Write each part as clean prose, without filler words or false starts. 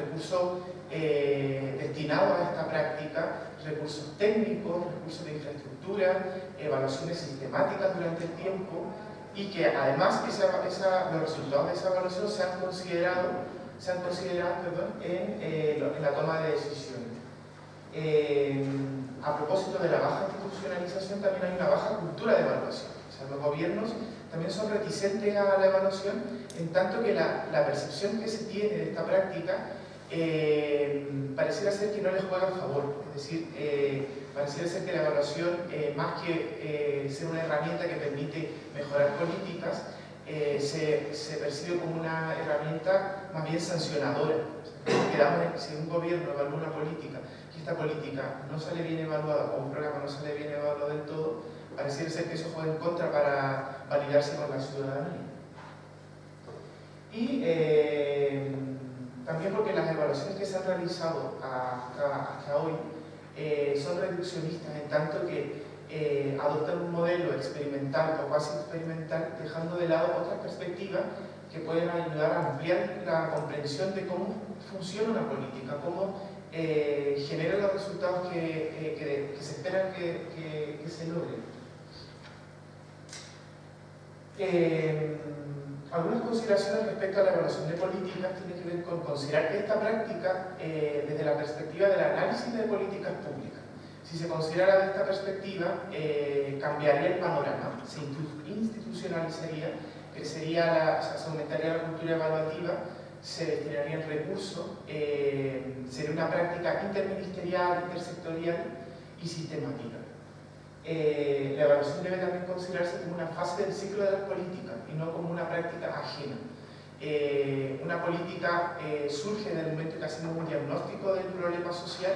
recursos destinados a esta práctica, recursos técnicos, recursos de infraestructura, evaluaciones sistemáticas durante el tiempo, y que además los resultados de esa evaluación se han considerado en la toma de decisiones. A propósito de la baja institucionalización, también hay una baja cultura de evaluación. O sea, los gobiernos también son reticentes a la evaluación, en tanto que la percepción que se tiene de esta práctica pareciera ser que no les juega a favor. Es decir, pareciera ser que la evaluación, más que ser una herramienta que permite mejorar políticas, se percibe como una herramienta más bien sancionadora. Si un gobierno evalúa una política y esta política no sale bien evaluada o un programa no sale bien evaluado del todo, pareciera ser que eso juega en contra para validarse con la ciudadanía. Y también porque las evaluaciones que se han realizado hasta hoy son reduccionistas, en tanto que adoptan un modelo experimental o cuasi experimental, dejando de lado otras perspectivas que pueden ayudar a ampliar la comprensión de cómo funciona una política, cómo genera los resultados que se esperan que se logren. Algunas consideraciones respecto a la evaluación de políticas tienen que ver con considerar que esta práctica, desde la perspectiva del análisis de políticas públicas, si se considerara de esta perspectiva, cambiaría el panorama, se institucionalizaría, se aumentaría la cultura evaluativa, se destinarían recursos, sería una práctica interministerial, intersectorial y sistemática. La evaluación debe también considerarse como una fase del ciclo de las políticas y no como una práctica ajena. Una política surge en el momento que hacemos un diagnóstico del problema social,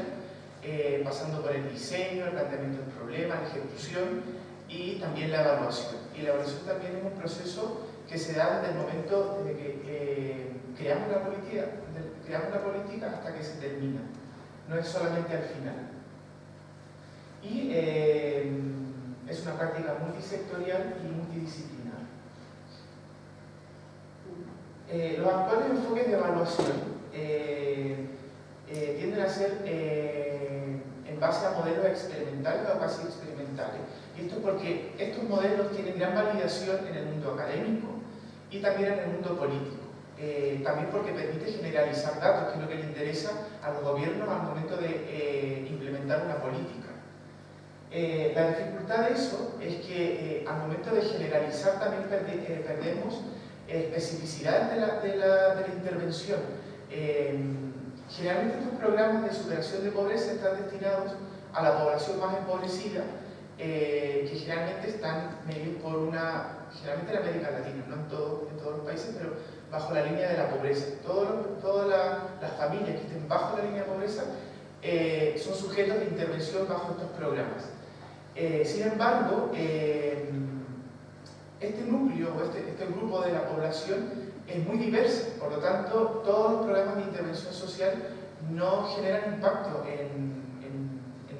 pasando por el diseño, el planteamiento del problema, la ejecución y también la evaluación. Y la evaluación también es un proceso que se da desde el momento de que creamos la política hasta que se termina. No es solamente al final. Y es una práctica multisectorial y multidisciplinar. Los actuales enfoques de evaluación tienden a ser en base a modelos experimentales o casi experimentales. Y esto porque estos modelos tienen gran validación en el mundo académico y también en el mundo político. También porque permite generalizar datos, que es lo que le interesa a los gobiernos al momento de implementar una política. La dificultad de eso es que al momento de generalizar también perdemos especificidades de la intervención. Generalmente estos programas de superación de pobreza están destinados a la población más empobrecida, que generalmente están medidos por generalmente en América Latina, no en todos los países, pero bajo la línea de la pobreza. Todas las familias que estén bajo la línea de pobreza son sujetos de intervención bajo estos programas. Sin embargo, este núcleo o este grupo de la población es muy diverso, por lo tanto, todos los programas de intervención social no generan impacto en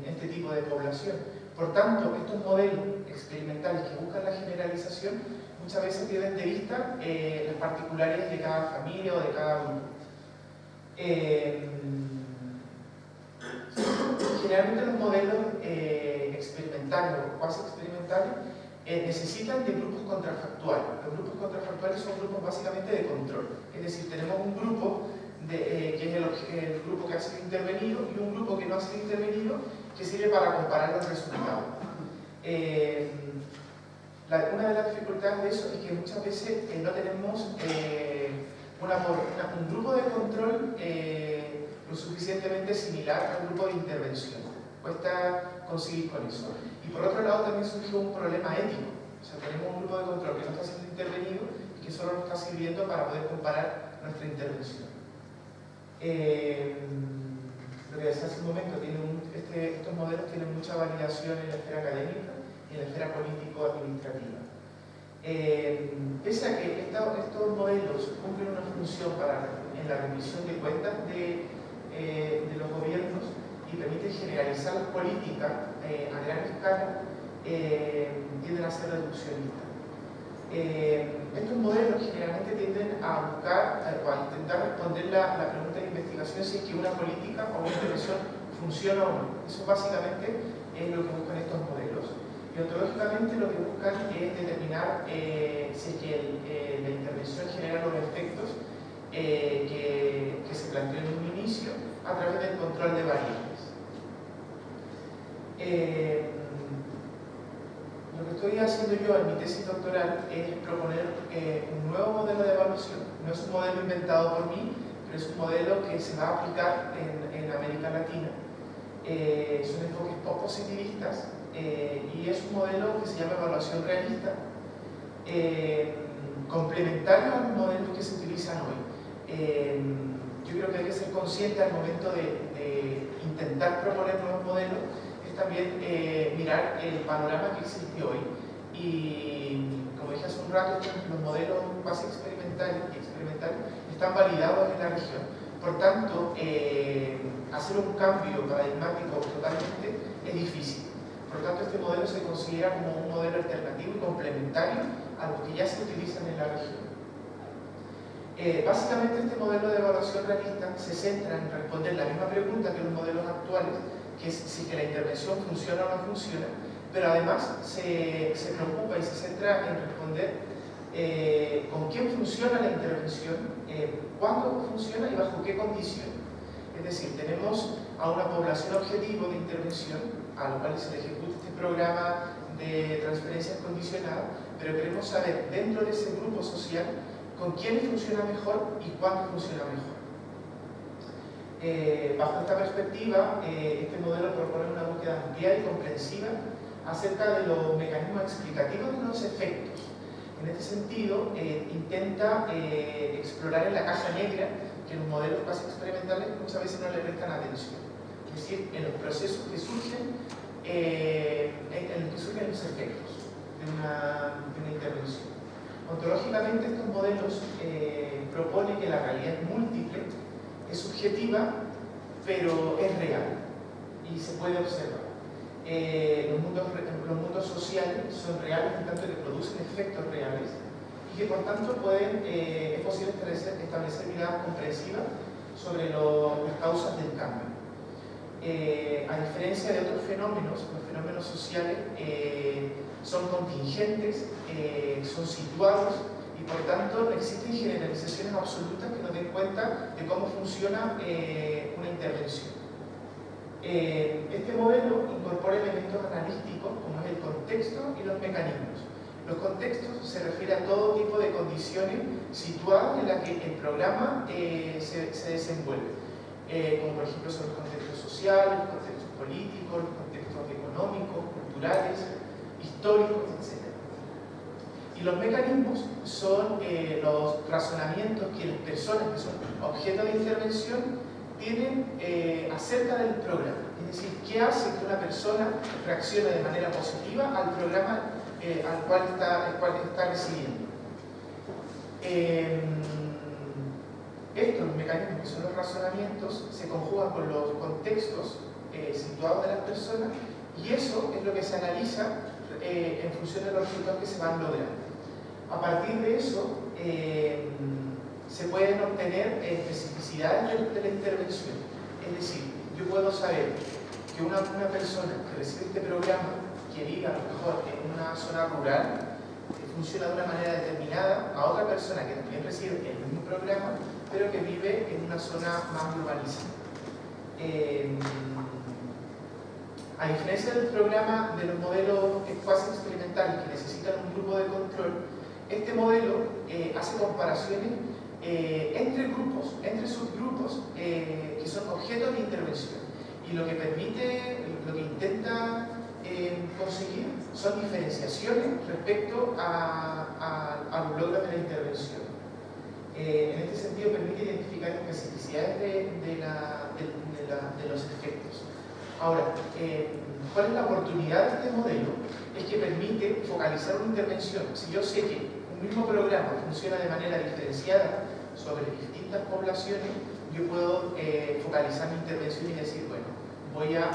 este tipo de población. Por tanto, estos modelos experimentales que buscan la generalización muchas veces pierden de vista las particularidades de cada familia o de cada grupo. Generalmente los modelos experimentales o cuasi experimentales necesitan de grupos contrafactuales. Los grupos contrafactuales son grupos básicamente de control. Es decir, tenemos un grupo que es el grupo que ha sido intervenido y un grupo que no ha sido intervenido que sirve para comparar los resultados. Una de las dificultades de eso es que muchas veces no tenemos un grupo de control lo suficientemente similar al grupo de intervención. Cuesta conseguir con eso. Y por otro lado también surge un problema ético. O sea, tenemos un grupo de control que no está siendo intervenido y que solo nos está sirviendo para poder comparar nuestra intervención. Lo que decía hace un momento, estos modelos tienen mucha validación en la esfera académica y en la esfera político-administrativa. Pese a que estos modelos cumplen una función en la rendición de cuentas de los gobiernos y permiten generalizar las políticas a gran escala, tienden a ser reduccionistas. Estos modelos generalmente tienden a buscar o a intentar responder la pregunta de investigación si es que una política o una intervención funciona o no. Eso básicamente es lo que buscan estos modelos. Y ontológicamente lo que buscan es determinar si es que la intervención genera los efectos que se planteó en un inicio a través del control de variables. Lo que estoy haciendo yo en mi tesis doctoral es proponer un nuevo modelo de evaluación. No es un modelo inventado por mí, pero es un modelo que se va a aplicar en América Latina. Son enfoques poco positivistas y es un modelo que se llama evaluación realista, complementario a los modelos que se utilizan hoy. Yo creo que hay que ser consciente al momento de intentar proponer nuevos modelos, es también mirar el panorama que existe hoy. Y como dije hace un rato, los modelos base experimentales están validados en la región. Por tanto, hacer un cambio paradigmático totalmente es difícil. Por tanto, este modelo se considera como un modelo alternativo y complementario a los que ya se utilizan en la región. Básicamente, este modelo de evaluación realista se centra en responder la misma pregunta que los modelos actuales, que es si que la intervención funciona o no funciona, pero además se preocupa y se centra en responder con quién funciona la intervención, cuándo funciona y bajo qué condiciones. Es decir, tenemos a una población objetivo de intervención, a lo cual se le ejecuta este programa de transferencias condicionadas, pero queremos saber dentro de ese grupo social con quién funciona mejor y cuándo funciona mejor. Bajo esta perspectiva, este modelo propone una búsqueda ampliada y comprensiva acerca de los mecanismos explicativos de los efectos. En este sentido, intenta explorar en la caja negra que los modelos base experimentales muchas veces no le prestan atención. Es decir, en los procesos que surgen, los efectos de una intervención. Ontológicamente, estos modelos proponen que la realidad es múltiple, es subjetiva, pero es real y se puede observar. Los mundos sociales son reales en tanto que producen efectos reales y que por tanto es posible establecer miradas comprensivas sobre las causas del cambio. A diferencia de otros fenómenos, los fenómenos sociales son contingentes, son situados y por tanto no existen generalizaciones absolutas que nos den cuenta de cómo funciona una intervención. Este modelo incorpora elementos analíticos como es el contexto y los mecanismos. Los contextos se refieren a todo tipo de condiciones situadas en las que el programa se desenvuelve, como por ejemplo son los contextos sociales, los contextos políticos, los contextos económicos, culturales, históricos, etc. Y los mecanismos son los razonamientos que las personas que son objeto de intervención tienen acerca del programa. Es decir, ¿qué hace que una persona reaccione de manera positiva al programa al cual está recibiendo? Estos mecanismos, que son los razonamientos, se conjugan con los contextos situados de las personas y eso es lo que se analiza en función de los resultados que se van logrando. A partir de eso, se pueden obtener especificidades de la intervención. Es decir, yo puedo saber que una persona que recibe este programa, que vive a lo mejor en una zona rural, funciona de una manera determinada a otra persona que también recibe el mismo programa, pero que vive en una zona más urbanizada. A diferencia del programa de los modelos cuasi experimentales que necesitan un grupo de control, este modelo hace comparaciones entre grupos, entre subgrupos que son objetos de intervención. Y lo que intenta conseguir son diferenciaciones respecto a los logros de la intervención. En este sentido permite identificar especificidades de los efectos. Ahora, ¿cuál es la oportunidad de este modelo? Es que permite focalizar una intervención. Si yo sé que un mismo programa funciona de manera diferenciada sobre distintas poblaciones, yo puedo focalizar mi intervención y decir, bueno, voy a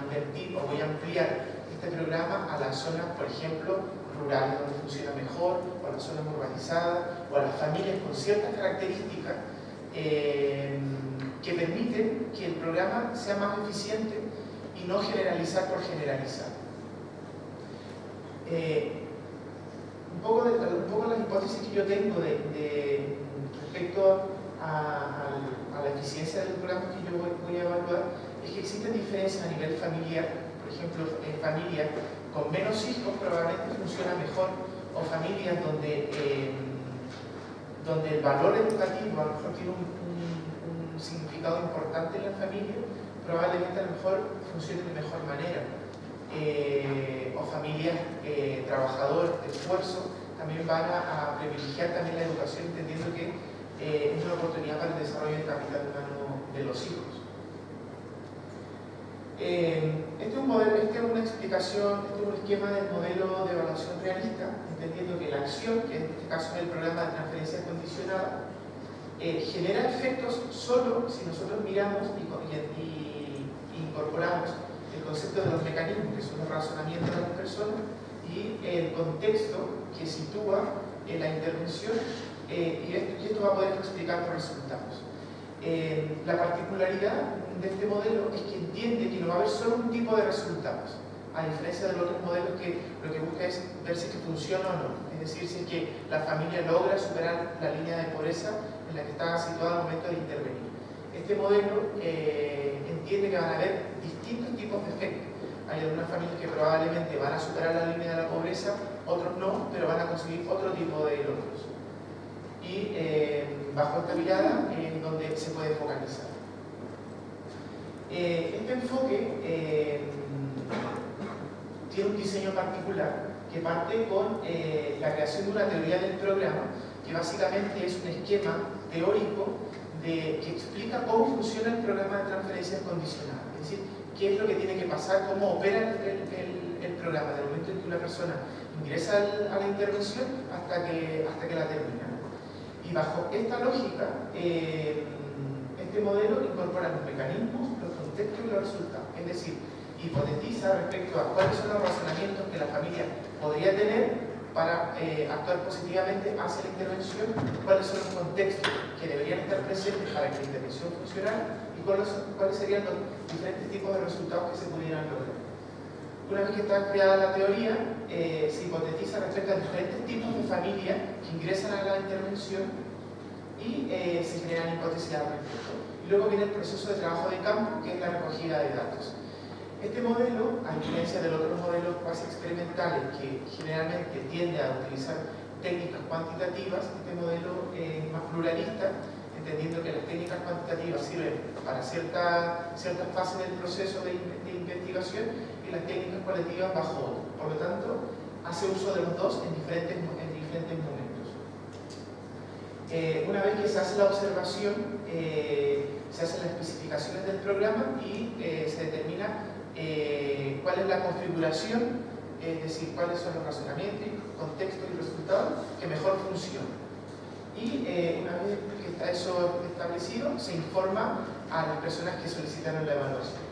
invertir o voy a ampliar este programa a las zonas, por ejemplo, rurales donde funciona mejor, o a las zonas urbanizadas, o a las familias con ciertas características que permiten que el programa sea más eficiente y no generalizar por generalizar. Un poco las hipótesis que yo tengo respecto a la eficiencia del programa que yo voy a evaluar es que existen diferencias a nivel familiar. Por ejemplo, en familias con menos hijos probablemente funciona mejor, o familias donde el valor educativo a lo mejor tiene un significado importante en la familia, probablemente a lo mejor funcione de mejor manera. O familias trabajadoras de esfuerzo también van a privilegiar también la educación, entendiendo que es una oportunidad para el desarrollo del capital humano de los hijos. Este es una explicación, este es un esquema del modelo de evaluación realista, entendiendo que la acción, que en este caso es el programa de transferencia condicionada, genera efectos solo si nosotros miramos y incorporamos el concepto de los mecanismos, que son los razonamientos de las personas, y el contexto que sitúa en la intervención, y esto va a poder explicar los resultados. La particularidad de este modelo es que entiende que no va a haber solo un tipo de resultados, a diferencia de los otros modelos que lo que busca es ver si es que funciona o no, es decir, si es que la familia logra superar la línea de pobreza en la que estaba situada al momento de intervenir. Este modelo entiende que van a haber distintos tipos de efectos. Hay algunas familias que probablemente van a superar la línea de la pobreza, otros no, pero van a conseguir otro tipo de logros. Y bajo esta mirada es donde se puede focalizar. Este enfoque tiene un diseño particular que parte con la creación de una teoría del programa, que básicamente es un esquema teórico que explica cómo funciona el programa de transferencias condicionadas, es decir, qué es lo que tiene que pasar, cómo opera el programa, desde el momento en que una persona ingresa a la intervención hasta que la termina. Y bajo esta lógica, este modelo incorpora los mecanismos, los contextos y los resultados, es decir, hipotetiza respecto a cuáles son los razonamientos que la familia podría tener para actuar positivamente hacia la intervención, cuáles son los contextos que deberían estar presentes para que la intervención funcionara y cuáles serían los diferentes tipos de resultados que se pudieran lograr. Una vez que está creada la teoría, se hipotetiza respecto a diferentes tipos de familias que ingresan a la intervención y se generan hipótesis al respecto. Y luego viene el proceso de trabajo de campo, que es la recogida de datos. Este modelo, a diferencia de los otros modelos cuasi experimentales que generalmente tiende a utilizar técnicas cuantitativas, este modelo es más pluralista, entendiendo que las técnicas cuantitativas sirven para ciertas fases del proceso de investigación y las técnicas cualitativas bajo otro. Por lo tanto, hace uso de los dos en diferentes momentos. Una vez que se hace la observación, se hacen las especificaciones del programa y se determina cuál es la configuración, es decir, cuáles son los razonamientos, contextos y resultados que mejor funcionan. Y una vez que está eso establecido, se informa a las personas que solicitaron la evaluación.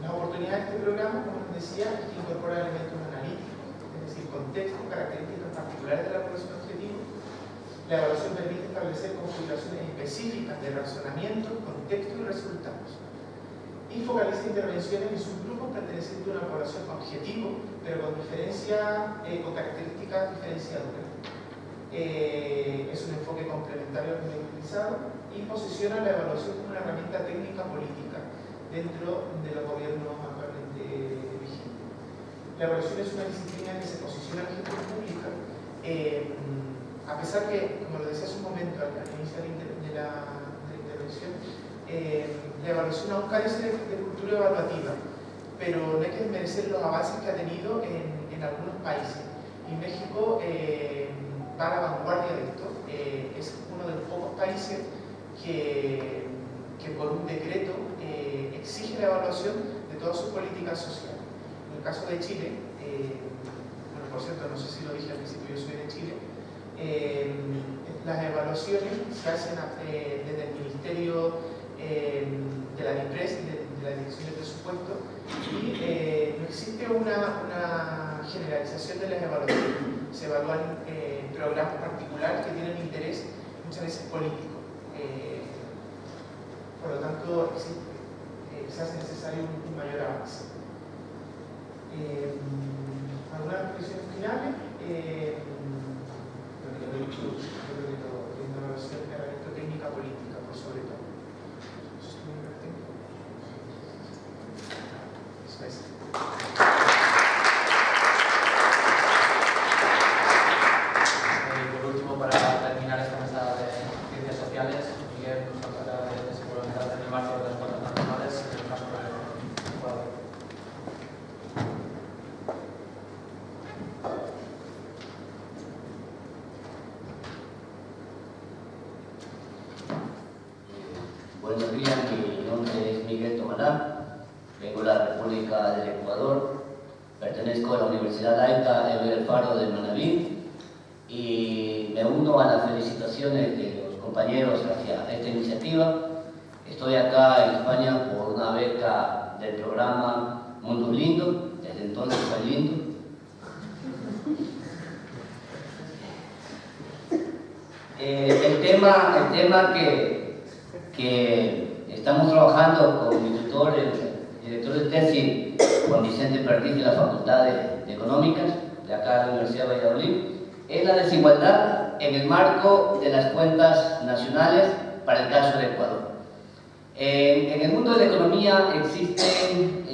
Las oportunidades de este programa, como les decía, es que incorpora elementos analíticos, es decir, contextos, características particulares de la población objetivo. La evaluación permite establecer configuraciones específicas de razonamiento, contexto y resultados. Y focaliza intervenciones en subgrupos pertenecientes a una población objetivo, pero con características diferenciadoras. Es un enfoque complementario al que he utilizado y posiciona la evaluación como una herramienta técnica política dentro de los gobiernos actualmente vigentes. La evaluación es una disciplina que se posiciona en la gestión pública. A pesar que, como lo decía hace un momento al inicio de la intervención, la evaluación aún carece de cultura evaluativa, pero no hay que desmerecer los avances que ha tenido en algunos países. Y México va a la vanguardia de esto. Es uno de los pocos países que por un decreto exige la evaluación de todas sus políticas sociales. En el caso de Chile, bueno, por cierto, no sé si lo dije al principio, yo soy de Chile. Las evaluaciones se hacen desde el Ministerio de la DIPRES, la Dirección de Presupuesto, y no existe una generalización de las evaluaciones. Se evalúan programas particulares que tienen interés muchas veces político. Por lo tanto, se hace necesario un mayor avance. ¿Algunas reflexiones finales? Yo creo que la evaluación es herramienta técnica política, por sobre todo. Eso es. Por último, para terminar esta mesa de ciencias sociales, Miguel nos hablará de desigualdad en el marco de las cuotas nacionales en el caso de Ecuador. Buenos días, mi nombre es Miguel Tomalá, vengo de la República del Ecuador, pertenezco a la Universidad Laica Eber Alfaro de Manabí y me uno a las felicitaciones de los compañeros hacia esta iniciativa. Estoy acá en España por una beca del programa Mundo Lindo, desde entonces soy lindo. El tema que estamos trabajando con mi tutor, el director de tesis, Juan Vicente Perdiz, de la Facultad de Económicas, de acá de la Universidad de Valladolid, es la desigualdad en el marco de las cuentas nacionales para el caso de Ecuador. En el mundo de la economía existen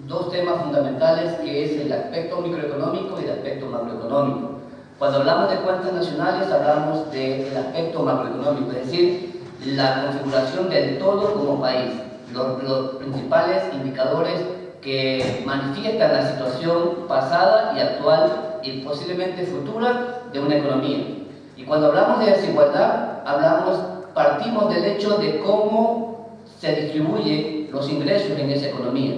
dos temas fundamentales, que es el aspecto microeconómico y el aspecto macroeconómico. Cuando hablamos de cuentas nacionales hablamos del aspecto macroeconómico, es decir, la configuración del todo como país, los principales indicadores que manifiestan la situación pasada y actual y posiblemente futura de una economía. Y cuando hablamos de desigualdad, partimos del hecho de cómo se distribuyen los ingresos en esa economía.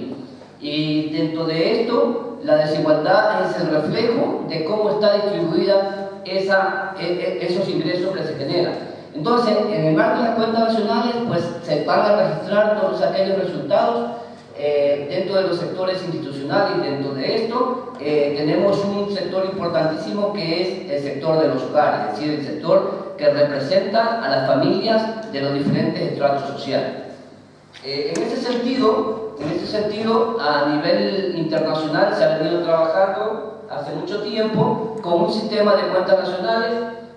Y dentro de esto, la desigualdad es el reflejo de cómo está distribuida esos ingresos que se generan. Entonces, en el marco de las cuentas nacionales, pues se van a registrar todos aquellos resultados dentro de los sectores institucionales. Y dentro de esto tenemos un sector importantísimo que es el sector de los hogares, es decir, el sector que representa a las familias de los diferentes estratos sociales. En ese sentido, a nivel internacional se ha venido trabajando hace mucho tiempo con un sistema de cuentas nacionales,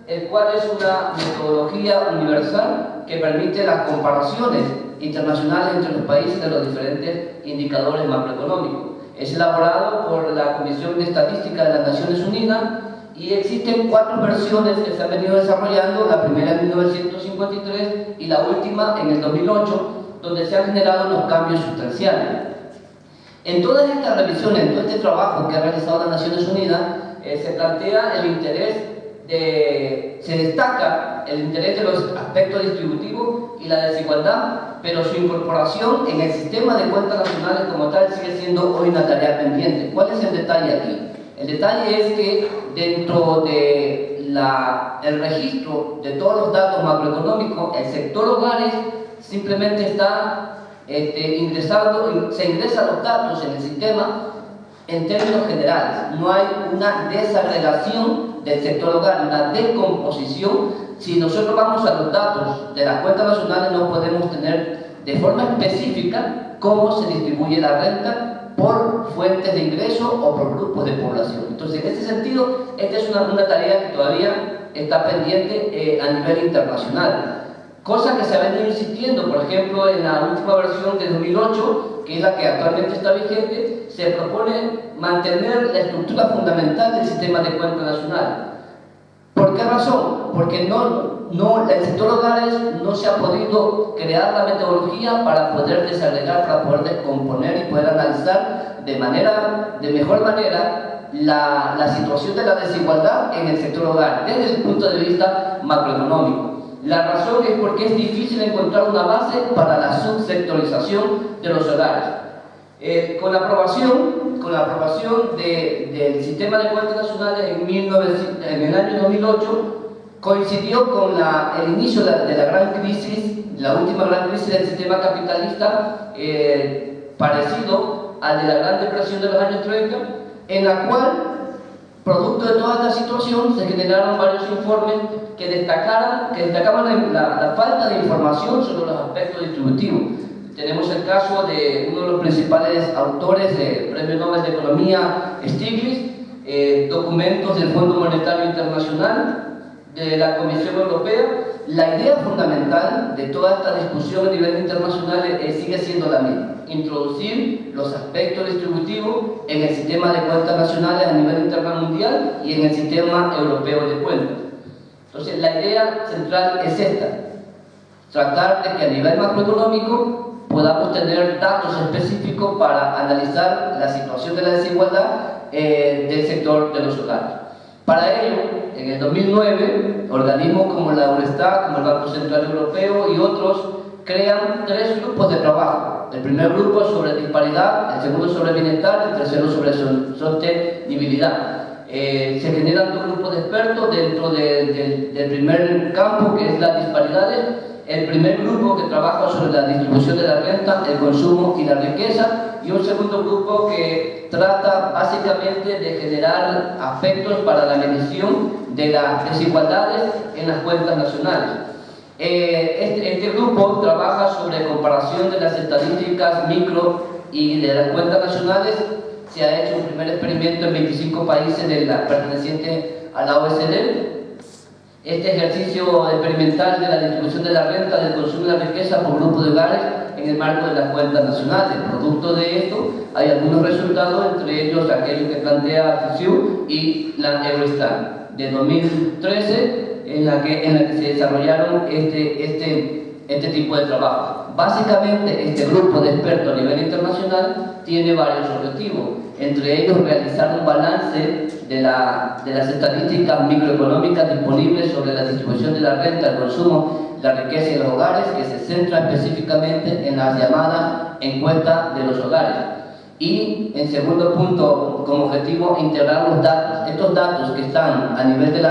el cual es una metodología universal que permite las comparaciones internacionales entre los países de los diferentes indicadores macroeconómicos. Es elaborado por la Comisión de Estadística de las Naciones Unidas y existen 4 versiones que se han venido desarrollando, la primera en 1953 y la última en el 2008, donde se han generado unos cambios sustanciales. En todas estas revisiones, en todo este trabajo que ha realizado las Naciones Unidas, se plantea el interés se destaca el interés de los aspectos distributivos y la desigualdad, pero su incorporación en el sistema de cuentas nacionales como tal sigue siendo hoy una tarea pendiente. ¿Cuál es el detalle aquí? El detalle es que dentro de el registro de todos los datos macroeconómicos, el sector hogares simplemente está se ingresan los datos en el sistema en términos generales. No hay una desagregación del sector hogar, una descomposición. Si nosotros vamos a los datos de las cuentas nacionales, no podemos tener de forma específica cómo se distribuye la renta por fuentes de ingreso o por grupos de población. Entonces, en ese sentido, esta es una tarea que todavía está pendiente a nivel internacional. Cosa que se ha venido insistiendo, por ejemplo, en la última versión de 2008, que es la que actualmente está vigente, se propone mantener la estructura fundamental del sistema de cuentas nacional. ¿Por qué razón? Porque el sector hogares no se ha podido crear la metodología para poder desagregar, para poder descomponer y poder analizar de mejor manera la situación de la desigualdad en el sector hogar, desde el punto de vista macroeconómico. La razón es porque es difícil encontrar una base para la subsectorización de los hogares. Con la aprobación del sistema de cuentas nacionales en el año 2008, coincidió con el inicio de la gran crisis, la última gran crisis del sistema capitalista, parecido al de la Gran Depresión de los años 30, en la cual, producto de toda esta situación, se generaron varios informes que destacaban la falta de información sobre los aspectos distributivos. Tenemos el caso de uno de los principales autores del Premio Nobel de Economía, Stiglitz, documentos del Fondo Monetario Internacional, de la Comisión Europea. La idea fundamental de toda esta discusión a nivel internacional sigue siendo la misma: introducir los aspectos distributivos en el sistema de cuentas nacionales a nivel internamundial y en el sistema europeo de cuentas. Entonces, la idea central es esta: tratar de que a nivel macroeconómico podamos tener datos específicos para analizar la situación de la desigualdad del sector de los hogares. Para ello, en el 2009, organismos como la Eurostat, como el Banco Central Europeo y otros crean 3 grupos de trabajo. El primer grupo es sobre disparidad, el segundo sobre bienestar, el tercero sobre sostenibilidad. Se generan 2 grupos de expertos dentro del primer campo, que es las disparidades. El primer grupo que trabaja sobre la distribución de la renta, el consumo y la riqueza, y un segundo grupo que trata básicamente de generar aspectos para la medición de las desigualdades en las cuentas nacionales. Este grupo trabaja sobre comparación de las estadísticas micro y de las cuentas nacionales. Se ha hecho un primer experimento en 25 países pertenecientes a la OECD. Este ejercicio experimental de la distribución de la renta, del consumo y la riqueza por grupos de hogares en el marco de las cuentas nacionales. Producto de esto, hay algunos resultados, entre ellos aquellos que plantea FICIU y la Eurostat de 2013, en la que se desarrollaron este tipo de trabajo. Básicamente, este grupo de expertos a nivel internacional tiene varios objetivos, entre ellos realizar un balance de las estadísticas microeconómicas disponibles sobre la distribución de la renta, el consumo, la riqueza y los hogares, que se centra específicamente en las llamadas encuestas de los hogares. Y, en segundo punto, como objetivo, integrar los datos. Estos datos que están a nivel de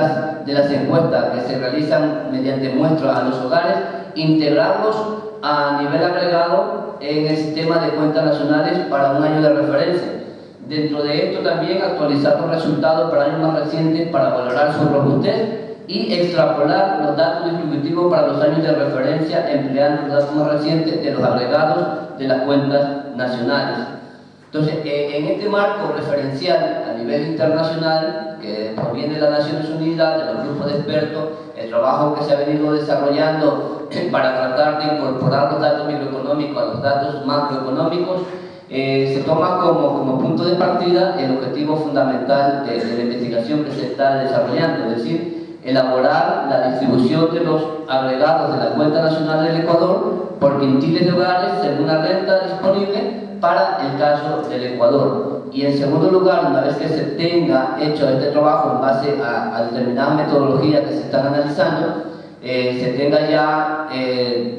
las encuestas que se realizan mediante muestras a los hogares, integrarlos a nivel agregado en el sistema de cuentas nacionales para un año de referencia. Dentro de esto también actualizar los resultados para años más recientes para valorar su robustez y extrapolar los datos distributivos para los años de referencia empleando los datos más recientes de los agregados de las cuentas nacionales. Entonces, en este marco referencial a nivel internacional, que proviene de las Naciones Unidas, de los grupos de expertos, el trabajo que se ha venido desarrollando para tratar de incorporar los datos microeconómicos a los datos macroeconómicos, se toma como punto de partida el objetivo fundamental de la investigación que se está desarrollando, es decir, elaborar la distribución de los agregados de la cuenta nacional del Ecuador por quintiles de hogares según la renta disponible para el caso del Ecuador. Y en segundo lugar, una vez que se tenga hecho este trabajo en base a determinadas metodologías que se están analizando, se tenga ya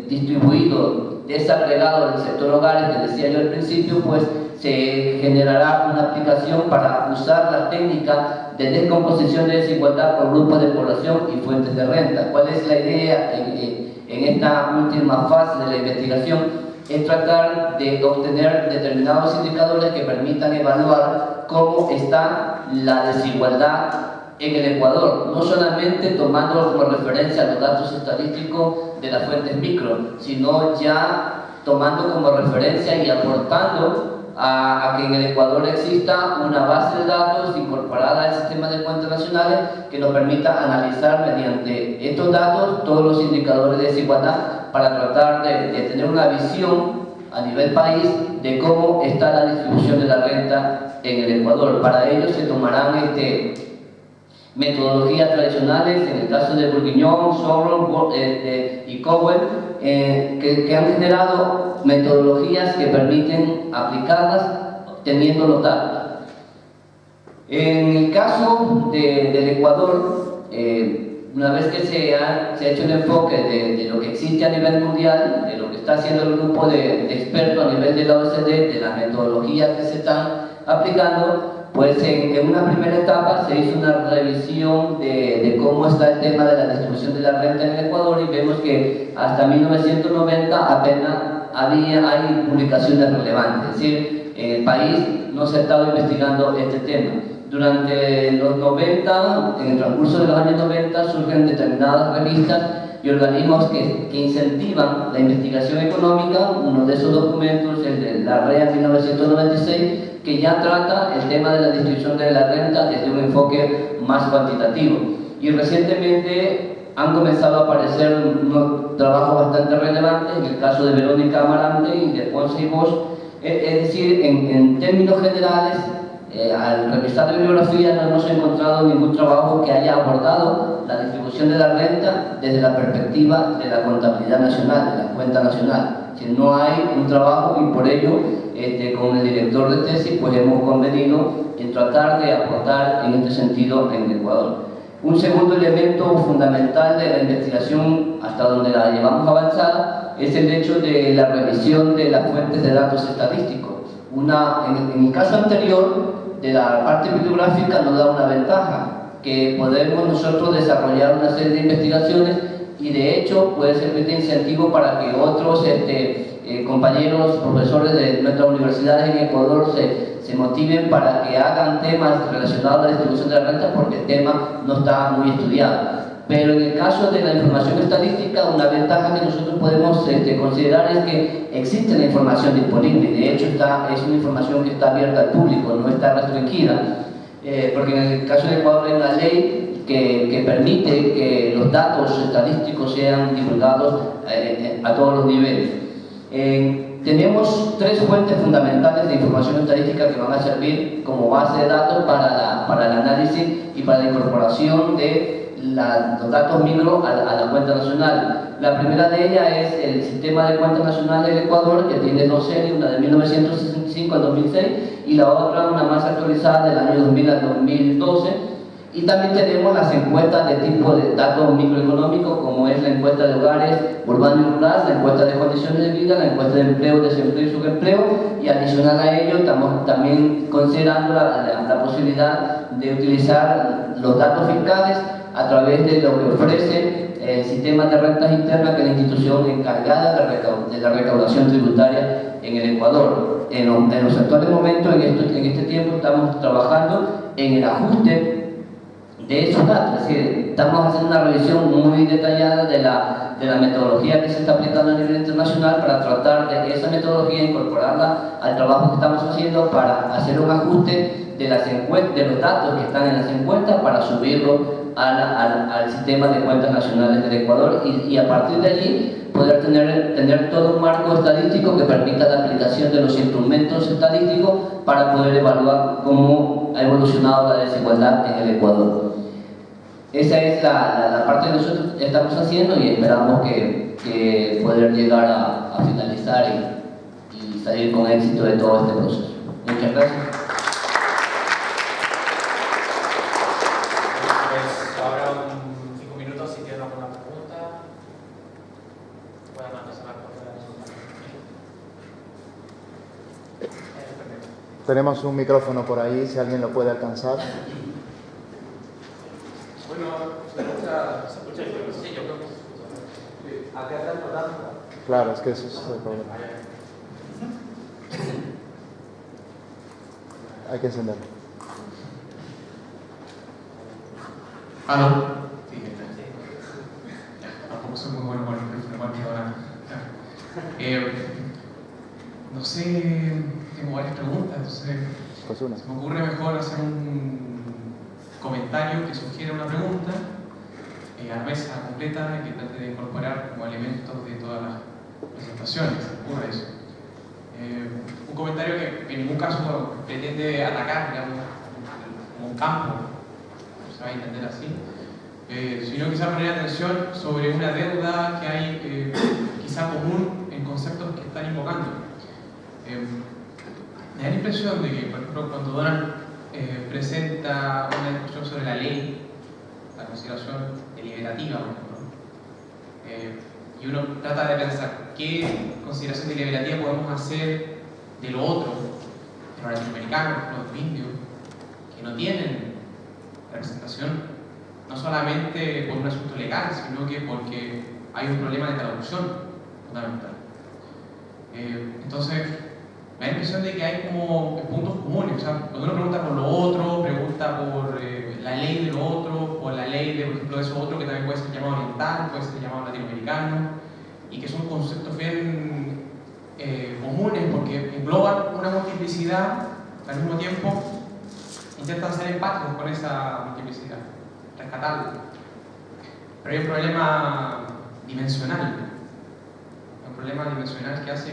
distribuido desagregado del sector hogares que decía yo al principio, pues se generará una aplicación para usar la técnica de descomposición de desigualdad por grupos de población y fuentes de renta. ¿Cuál es la idea en esta última fase de la investigación? Es tratar de obtener determinados indicadores que permitan evaluar cómo está la desigualdad en el Ecuador, no solamente tomando como referencia los datos estadísticos de las fuentes micro, sino ya tomando como referencia y aportando a que en el Ecuador exista una base de datos incorporada al sistema de cuentas nacionales que nos permita analizar mediante estos datos todos los indicadores de desigualdad para tratar de tener una visión a nivel país de cómo está la distribución de la renta en el Ecuador. Para ello se tomarán metodologías tradicionales, en el caso de Bourguignon, Sogro y Cowell, que han generado metodologías que permiten aplicarlas teniendo los datos. En el caso del Ecuador, una vez que se ha hecho el enfoque de lo que existe a nivel mundial, de lo que está haciendo el grupo de expertos a nivel de la OECD, de las metodologías que se están aplicando, Pues en una primera etapa se hizo una revisión de cómo está el tema de la distribución de la renta en el Ecuador y vemos que hasta 1990 apenas hay publicaciones relevantes, es decir, en el país no se ha estado investigando este tema. Durante los 90, en el transcurso de los años 90, surgen determinadas revistas y organismos que incentivan la investigación económica. Uno de esos documentos es el de la REA 1996, que ya trata el tema de la distribución de la renta desde un enfoque más cuantitativo. Y recientemente han comenzado a aparecer unos trabajos bastante relevantes, en el caso de Verónica Amarante y de Ponce y Bosch. Es decir, en términos generales, al revisar la bibliografía no hemos encontrado ningún trabajo que haya abordado la distribución de la renta desde la perspectiva de la contabilidad nacional, de la cuenta nacional. Que no hay un trabajo y por ello con el director de tesis pues hemos convenido en tratar de aportar en este sentido en el Ecuador. Un segundo elemento fundamental de la investigación, hasta donde la llevamos avanzada, es el hecho de la revisión de las fuentes de datos estadísticos. En el caso anterior, de la parte bibliográfica nos da una ventaja, que podemos nosotros desarrollar una serie de investigaciones y de hecho puede servir de incentivo para que otros compañeros, profesores de nuestras universidades en Ecuador se motiven para que hagan temas relacionados a la distribución de la renta, porque el tema no está muy estudiado. Pero en el caso de la información estadística, una ventaja que nosotros podemos considerar es que existe la información disponible, y de hecho es una información que está abierta al público, no está restringida, porque en el caso de Ecuador hay una ley que permite que los datos estadísticos sean divulgados a todos los niveles. Tenemos tres fuentes fundamentales de información estadística que van a servir como base de datos para el análisis y para la incorporación de los datos micro a la cuenta nacional. La primera de ellas es el Sistema de Cuentas Nacionales del Ecuador, que tiene dos series, una de 1965 al 2006 y la otra, una más actualizada, del año 2000 al 2012. Y también tenemos las encuestas de tipo de datos microeconómicos, como es la encuesta de hogares urbano y rural, la encuesta de condiciones de vida, la encuesta de empleo, desempleo y subempleo, y adicional a ello estamos también considerando la posibilidad de utilizar los datos fiscales a través de lo que ofrece el sistema de rentas internas, que es la institución encargada de la recaudación tributaria en el Ecuador. En los actuales momentos, en este tiempo, estamos trabajando en el ajuste de esos datos, es decir, estamos haciendo una revisión muy detallada de la metodología que se está aplicando a nivel internacional para tratar de esa metodología incorporarla al trabajo que estamos haciendo para hacer un ajuste de los datos que están en las encuestas para subirlo al sistema de cuentas nacionales del Ecuador y a partir de allí poder tener todo un marco estadístico que permita la aplicación de los instrumentos estadísticos para poder evaluar cómo ha evolucionado la desigualdad en el Ecuador. Esa es la parte que nosotros estamos haciendo y esperamos que poder llegar a finalizar y salir con éxito de todo este proceso. Muchas gracias. Pues ahora 5 minutos si tienen alguna pregunta. Buenas noches a la conferencia. Tenemos un micrófono por ahí, si alguien lo puede alcanzar. Bueno, ¿se escucha? Sí, yo creo que se escucha. ¿A qué está importante? Claro, es que eso es el problema. Hay que encenderlo. ¿Aló? Sí, tampoco soy muy bueno con el micrófono ahora. No sé, tengo varias preguntas, entonces Pues una. se me ocurre mejor hacer un comentario que sugiera una pregunta a la mesa completa y que trate de incorporar como elementos de todas las presentaciones. Se me ocurre eso. Un comentario que en ningún caso pretende atacar, digamos, como un campo, se va a entender así, sino quizá poner atención sobre una deuda que hay quizá común en conceptos que están invocando. Me da la impresión de que, por ejemplo, cuando Donald presenta una discusión sobre la ley, la consideración deliberativa, por ejemplo, y uno trata de pensar qué consideración deliberativa podemos hacer de lo otro, de lo latinoamericano, de lo indio, que no tienen representación, no solamente por un asunto legal, sino que porque hay un problema de traducción fundamental. Entonces, me da la impresión de que hay como puntos comunes. O sea, cuando uno pregunta por lo otro, pregunta por la ley de lo otro, o la ley de, por ejemplo, de eso otro, que también puede ser llamado oriental, puede ser llamado latinoamericano, y que son conceptos bien comunes porque engloban una multiplicidad, al mismo tiempo intentan ser empáticos con esa multiplicidad, rescatarla. Pero hay un problema dimensional, que hace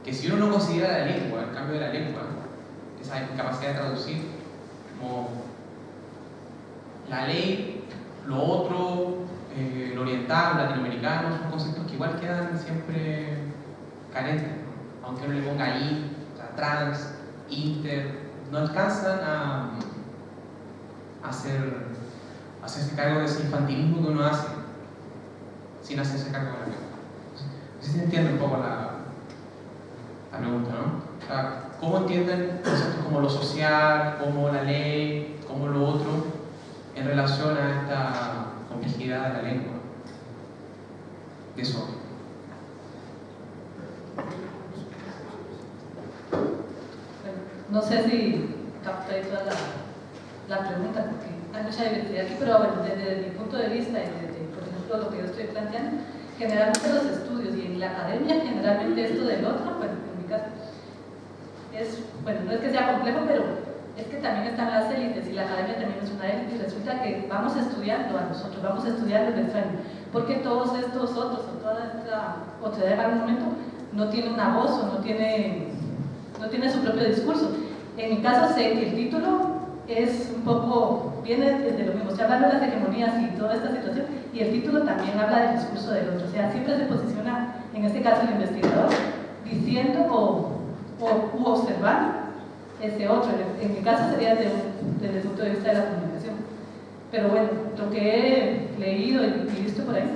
que si uno no considera la lengua, el cambio de la lengua, esa incapacidad de traducir, como la ley, lo otro, lo oriental, lo latinoamericano, son conceptos que igual quedan siempre carentes, ¿no? Aunque uno le ponga ahí, o sea, trans, inter, no alcanzan a hacerse cargo de ese infantilismo que uno hace sin hacerse cargo de la lengua. No sé si se entiende un poco la pregunta, ¿no? O sea, ¿cómo entienden conceptos como lo social, como la ley, como lo otro, en relación a esta complejidad de la lengua? De eso. No sé si capté toda la pregunta, porque hay mucha diversidad aquí, pero bueno, desde mi punto de vista y desde, por ejemplo, lo que yo estoy planteando, generalmente los estudios y en la academia, generalmente esto del otro, bueno, en mi caso, bueno, no es que sea complejo, pero es que también están las élites y la academia también es una élite y resulta que vamos estudiando a nosotros, vamos estudiando el extraño, porque todos estos otros o toda esta otredad en algún momento no tiene una voz o no tiene su propio discurso. En mi caso sé que el título es un poco, viene desde lo mismo, se habla de las hegemonías y toda esta situación, y el título también habla del discurso del otro, o sea, siempre se posiciona, en este caso el investigador, diciendo u observando ese otro. En mi caso sería desde el punto de vista de la comunicación. Pero bueno, lo que he leído y visto por ahí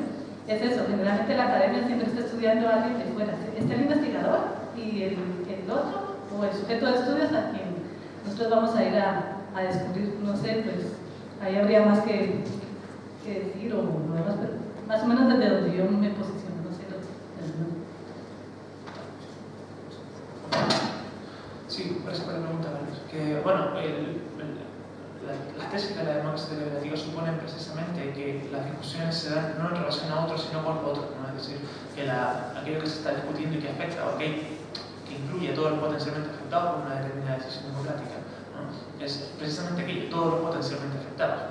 es eso, generalmente la academia siempre está estudiando a alguien de fuera, está el investigador y el otro, o el sujeto de estudios a quien nosotros vamos a ir a descubrir, no sé, pues ahí habría más que decir o lo demás, pero más o menos desde donde yo me posiciono, no sé Sí, por eso me pregunta, que bueno, las tesis de la democracia deliberativa suponen precisamente que las discusiones se dan no en relación a otros, sino con otros, ¿no? Es decir, que aquello que se está discutiendo y que afecta, o que incluye a todos los potencialmente afectados por una determinada decisión democrática, ¿no? Es precisamente aquello, todos los potencialmente afectados.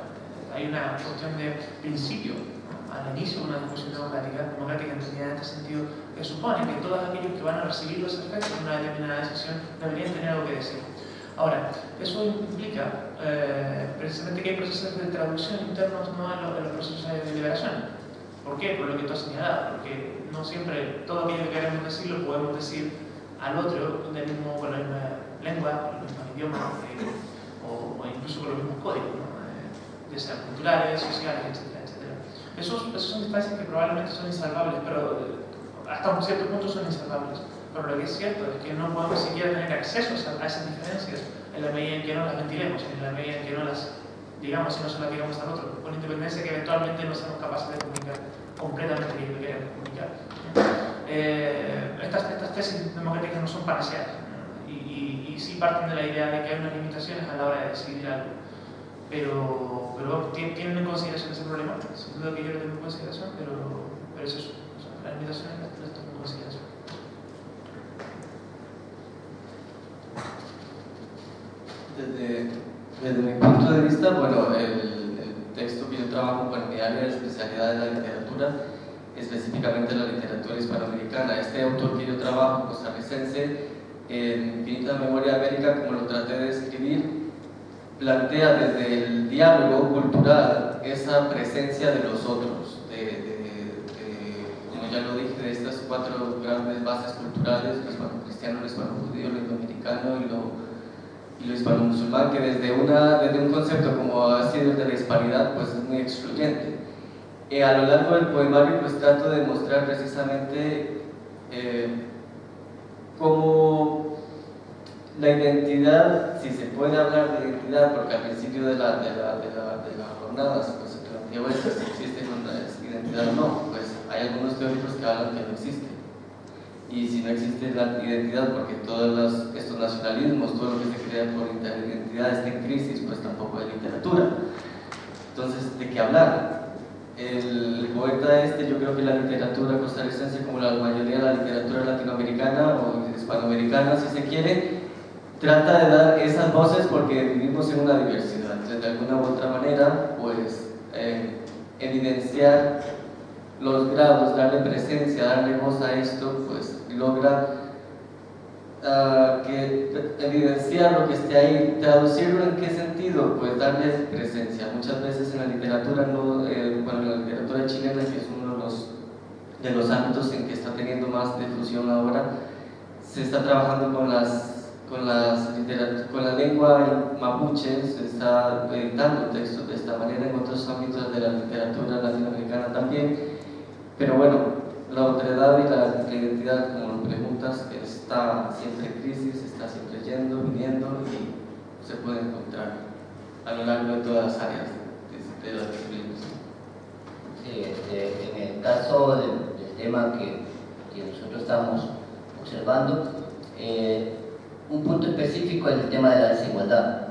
Hay una cuestión de principio, ¿no? Al inicio de una discusión democrática entendida en este sentido, que supone que todos aquellos que van a recibir los efectos de una determinada decisión deberían tener algo que decir. Ahora, eso implica precisamente que hay procesos de traducción internos, ¿no? en los procesos de deliberación. ¿Por qué? Por lo que tú has señalado, porque no siempre todo aquello que queremos decir lo podemos decir al otro con la misma lengua, con el mismo idioma, o incluso con los mismos códigos, ¿no? Ya sean culturales, sociales, etcétera, etcétera. Esos son distancias que probablemente son insalvables, pero hasta un cierto punto son insalvables. Pero lo que es cierto es que no podemos siquiera tener acceso a esas diferencias en la medida en que no las ventilemos, en la medida en que no las digamos y no se las digamos al otro, con independencia que eventualmente no seamos capaces de comunicar completamente lo que queremos comunicar. Estas tesis democráticas no son panaceas, ¿no? Y sí parten de la idea de que hay unas limitaciones a la hora de decidir algo. Pero tienen en consideración ese problema, sin duda que yo lo tengo en consideración, pero es eso, o sea, las limitaciones las tengo en consideración. Desde mi punto de vista, bueno, el texto que yo trabajo para mi área de especialidad de la literatura, específicamente la literatura hispanoamericana. Este autor que yo trabajo, costarricense, en Infinita Memoria América, como lo traté de escribir, plantea desde el diálogo cultural esa presencia de los otros, como ya lo dije, de estas cuatro grandes bases culturales, lo hispano-cristiano, lo hispano-judío, lo indoamericano y lo hispano-musulmán, que desde un concepto como ha sido el de la hispanidad, pues es muy excluyente. A lo largo del poemario pues trato de mostrar precisamente cómo La identidad, si se puede hablar de identidad, porque al principio de la jornada pues, se planteó eso, si existe una identidad o no, pues hay algunos teóricos que hablan que no existe. Y si no existe la identidad, porque todos estos nacionalismos, todo lo que se crea por identidad está en crisis, pues tampoco hay literatura. Entonces, ¿de qué hablar? El poeta yo creo que la literatura costarricense, como la mayoría de la literatura latinoamericana o hispanoamericana, si se quiere, trata de dar esas voces porque vivimos en una diversidad. Entonces, de alguna u otra manera, pues, evidenciar los grados, darle presencia, darle voz a esto, pues logra evidenciar lo que esté ahí. ¿Traducirlo en qué sentido? Pues darle presencia. Muchas veces en la literatura, en la literatura chilena, que es uno de los ámbitos en que está teniendo más difusión ahora, se está trabajando con la lengua mapuche, se está editando textos de esta manera en otros ámbitos de la literatura latinoamericana también. Pero bueno, la otredad y la identidad, como lo preguntas, está siempre en crisis, está siempre yendo, viniendo y se puede encontrar a lo largo de todas las áreas de las disciplinas. Sí, en el caso del tema que nosotros estamos observando, un punto específico es el tema de la desigualdad.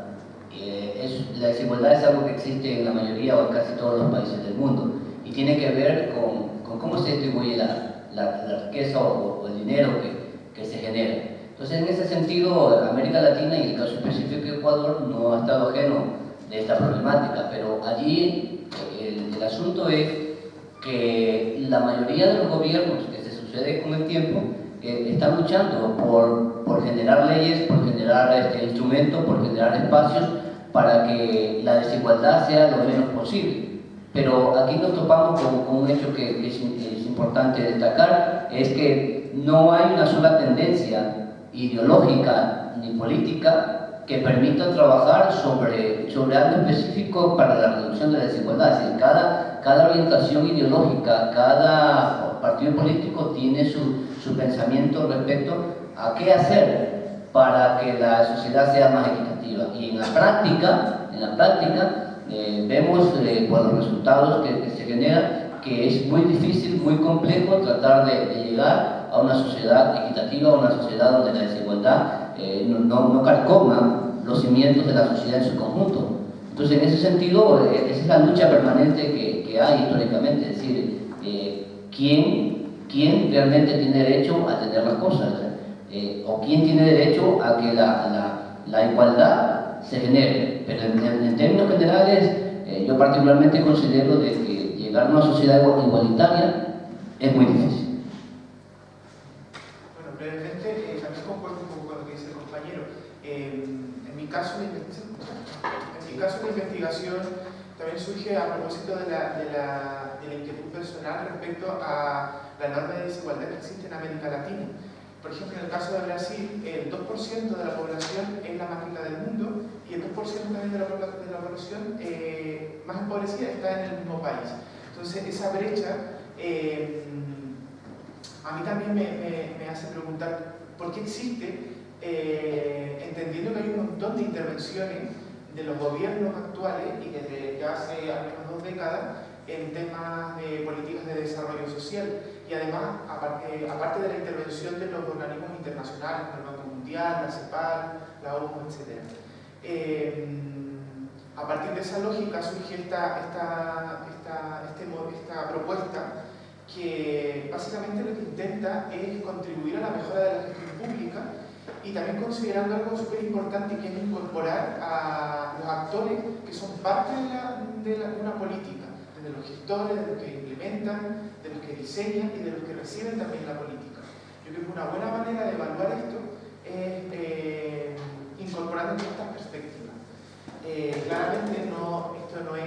La desigualdad es algo que existe en la mayoría o en casi todos los países del mundo y tiene que ver con cómo se distribuye la riqueza o el dinero que se genera. Entonces, en ese sentido, América Latina y el caso específico de Ecuador no ha estado ajeno de esta problemática, pero allí el asunto es que la mayoría de los gobiernos que se sucede con el tiempo están luchando por generar leyes, por generar instrumentos, por generar espacios para que la desigualdad sea lo menos posible. Pero aquí nos topamos con un hecho que es importante destacar, es que no hay una sola tendencia ideológica ni política que permita trabajar sobre algo específico para la reducción de la desigualdad. Es decir, cada orientación ideológica, cada partido político tiene su pensamiento respecto a qué hacer para que la sociedad sea más equitativa. Y en la práctica vemos por los resultados que se generan que es muy difícil, muy complejo tratar de llegar a una sociedad equitativa, a una sociedad donde la desigualdad no carcoma los cimientos de la sociedad en su conjunto. Entonces, en ese sentido, esa es la lucha permanente que hay históricamente, es decir, ¿quién realmente tiene derecho a tener las cosas? ¿O quién tiene derecho a que la igualdad se genere? Pero en términos generales, yo particularmente considero de que llegar a una sociedad igualitaria es muy difícil. Bueno, brevemente, también concuerdo un poco con lo que dice el compañero. En mi caso, la investigación también surge a propósito de la inquietud personal respecto a la enorme desigualdad que existe en América Latina. Por ejemplo, en el caso de Brasil, el 2% de la población es la más rica del mundo y el 2% también de la población más empobrecida está en el mismo país. Entonces, esa brecha a mí también me hace preguntar por qué existe, entendiendo que hay un montón de intervenciones de los gobiernos actuales y desde ya hace al menos 2 décadas en temas de políticas de desarrollo social y además, aparte de la intervención de los organismos internacionales como el Banco Mundial, la CEPAL, la ONU, etc. A partir de esa lógica surge esta propuesta que básicamente lo que intenta es contribuir a la mejora de la gestión pública y también considerando algo súper importante que es incorporar a los actores que son parte de una política, desde los gestores, de los que implementan, de los que diseñan y de los que reciben también la política. Yo creo que una buena manera de evaluar esto es incorporando todas estas perspectivas. Claramente esto no es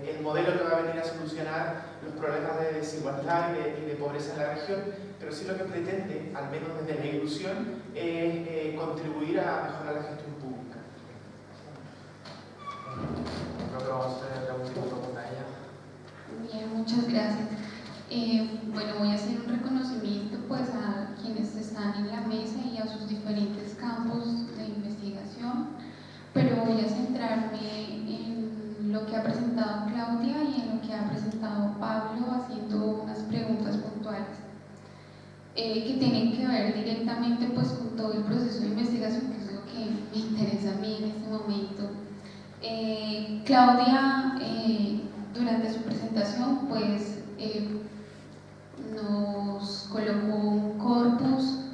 el modelo que va a venir a solucionar los problemas de desigualdad y de pobreza en la región, pero sí lo que pretende, al menos desde la ilusión, es contribuir a mejorar la gestión pública. Creo que vamos a hacer la última pregunta a ella. Bien, muchas gracias. Bueno, voy a hacer un reconocimiento pues a quienes están en la mesa y a sus diferentes campos de investigación, pero voy a centrarme en lo que ha presentado Claudia y en lo que ha presentado Pablo, haciendo unas preguntas puntuales que tienen que ver directamente pues con todo el proceso de investigación, que es lo que me interesa a mí en este momento. Claudia, durante su presentación, pues nos colocó un corpus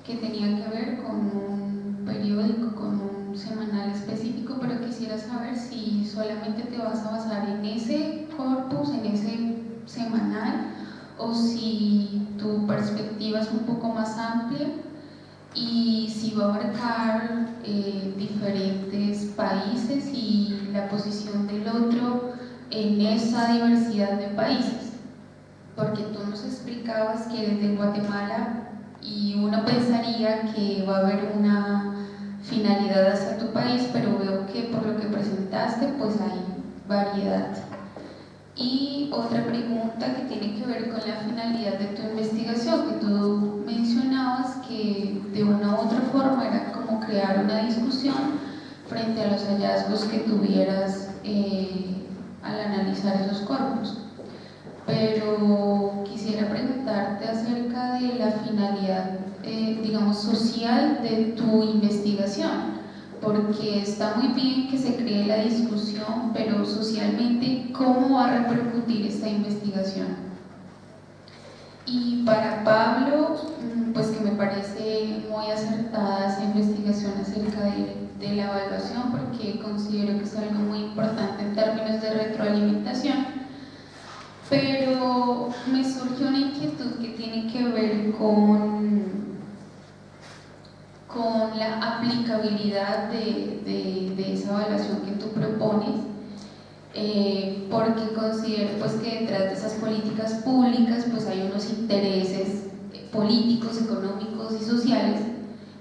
que tenía que ver con un periódico, con un semanal específico, pero quisiera saber si solamente te vas a basar en ese corpus, en ese semanal, o si tu perspectiva es un poco más amplia y si va a abarcar diferentes países y la posición del otro en esa diversidad de países, porque tú nos explicabas que eres de Guatemala y uno pensaría que va a haber una finalidad hacia tu país, pero veo que por lo que presentaste pues hay variedad. Y otra pregunta que tiene que ver con la finalidad de tu investigación, que tú mencionabas que de una u otra forma era como crear una discusión frente a los hallazgos que tuvieras al analizar esos corpus. Pero quisiera preguntarte acerca de la finalidad, digamos, social de tu investigación, porque está muy bien que se cree la discusión, pero socialmente, ¿cómo va a repercutir esta investigación? Y para Pablo, pues que me parece muy acertada esa investigación acerca de la evaluación, porque considero que es algo muy importante en términos de retroalimentación. Pero me surgió una inquietud que tiene que ver con la aplicabilidad de esa evaluación que tú propones, porque considero pues que detrás de esas políticas públicas pues hay unos intereses políticos, económicos y sociales.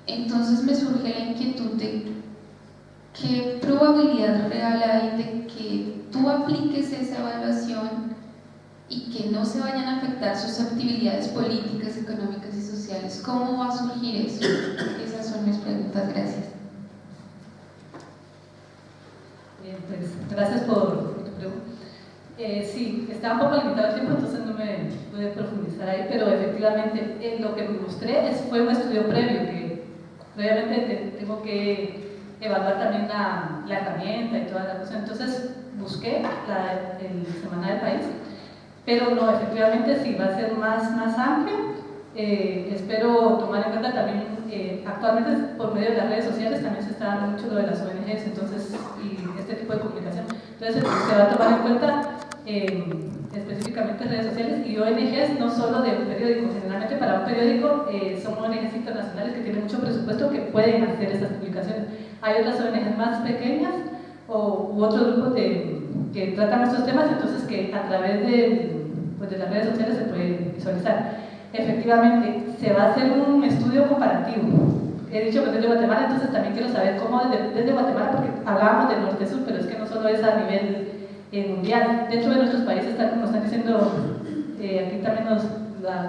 Entonces me surge la inquietud de qué probabilidad real hay de que tú apliques esa evaluación y que no se vayan a afectar susceptibilidades políticas, económicas y sociales. ¿Cómo va a surgir eso? Esas son mis preguntas. Gracias. Bien, pues gracias por tu pregunta. Sí, estaba un poco limitado el tiempo, entonces no me pude profundizar ahí, pero efectivamente lo que me mostré fue un estudio previo, que previamente tengo que evaluar también la herramienta y toda la cosa. Entonces busqué el semanal del país, pero no, efectivamente sí, va a ser más amplio. Espero tomar en cuenta también, actualmente por medio de las redes sociales también se está dando mucho lo de las ONGs, entonces, y este tipo de comunicación. Entonces se va a tomar en cuenta específicamente redes sociales y ONGs, no solo de un periódico. Generalmente para un periódico son ONGs internacionales que tienen mucho presupuesto que pueden hacer estas publicaciones. Hay otras ONGs más pequeñas u otros grupos que tratan estos temas, entonces que a través de las redes sociales se puede visualizar. Efectivamente, se va a hacer un estudio comparativo. He dicho que desde Guatemala, entonces también quiero saber cómo desde Guatemala, porque hablábamos del norte-sur, pero es que no solo es a nivel mundial. Dentro de nuestros países, tal como están diciendo aquí también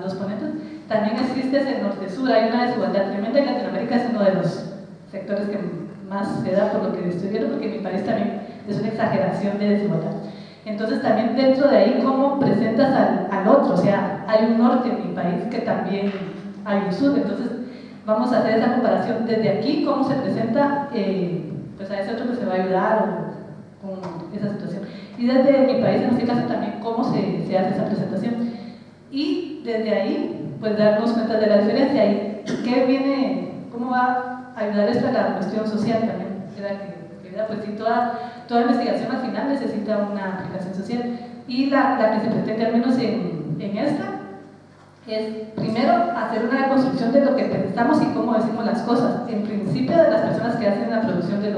los ponentes, también existe ese norte-sur, hay una desigualdad tremenda y Latinoamérica es uno de los sectores que más se da por lo que estoy viendo, porque en mi país también es una exageración de desigualdad. Entonces también dentro de ahí cómo presentas al otro, o sea, hay un norte en mi país que también hay un sur, entonces vamos a hacer esa comparación desde aquí, cómo se presenta pues a ese otro que se va a ayudar con esa situación. Y desde mi país, en este caso también, cómo se hace esa presentación. Y desde ahí, pues darnos cuenta de la diferencia y qué viene, cómo va a ayudar esto a la cuestión social también. Pues sí, toda investigación al final necesita una aplicación social. Y la que se pretende, al menos en esta, es primero hacer una reconstrucción de lo que pensamos y cómo decimos las cosas, en principio de las personas que hacen la producción de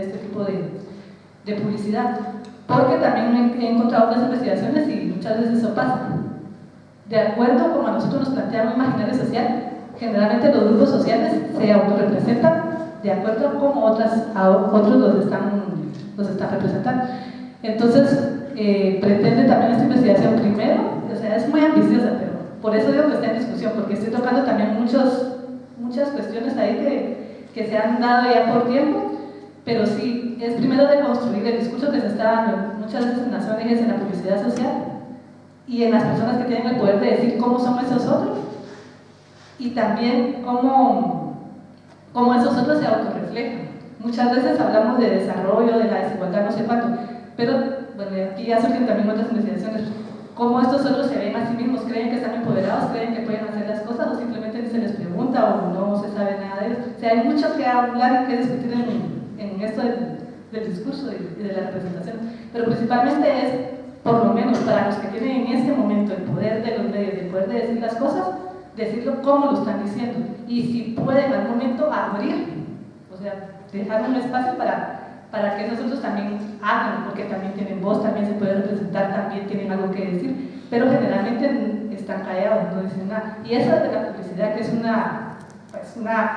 este tipo de publicidad, porque también he encontrado otras investigaciones y muchas veces eso pasa. De acuerdo como a nosotros nos planteamos un imaginario social, generalmente los grupos sociales se autorrepresentan de acuerdo a cómo otros los están representando. Entonces, pretende también esta investigación primero, o sea, es muy ambiciosa, pero por eso digo que está en discusión, porque estoy tocando también muchas cuestiones ahí que se han dado ya por tiempo, pero sí, es primero de construir el discurso que se está dando muchas veces en las ONGs, en la publicidad social, y en las personas que tienen el poder de decir cómo son esos otros, y también cómo esos otros se autorreflejan. Muchas veces hablamos de desarrollo, de la desigualdad, no sé cuánto, pero bueno, aquí ya surgen también otras investigaciones. Cómo estos otros se ven a sí mismos, creen que están empoderados, creen que pueden hacer las cosas, o simplemente ni se les pregunta o no se sabe nada de ellos. O sea, hay mucho que hablar y que discutir en esto del discurso y de la representación. Pero principalmente es, por lo menos para los que tienen en este momento el poder de los medios, el poder de decir las cosas, decirlo cómo lo están diciendo. Y si pueden al momento abrir, o sea, dejar un espacio para que nosotros también hablen, porque también tienen voz, también se pueden representar, también tienen algo que decir, pero generalmente están callados, no dicen nada. Y eso de la publicidad, que es una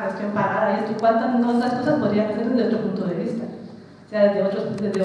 cuestión pagada, y esto, ¿cuántas otras cosas podrían hacer desde otro punto de vista? O sea, desde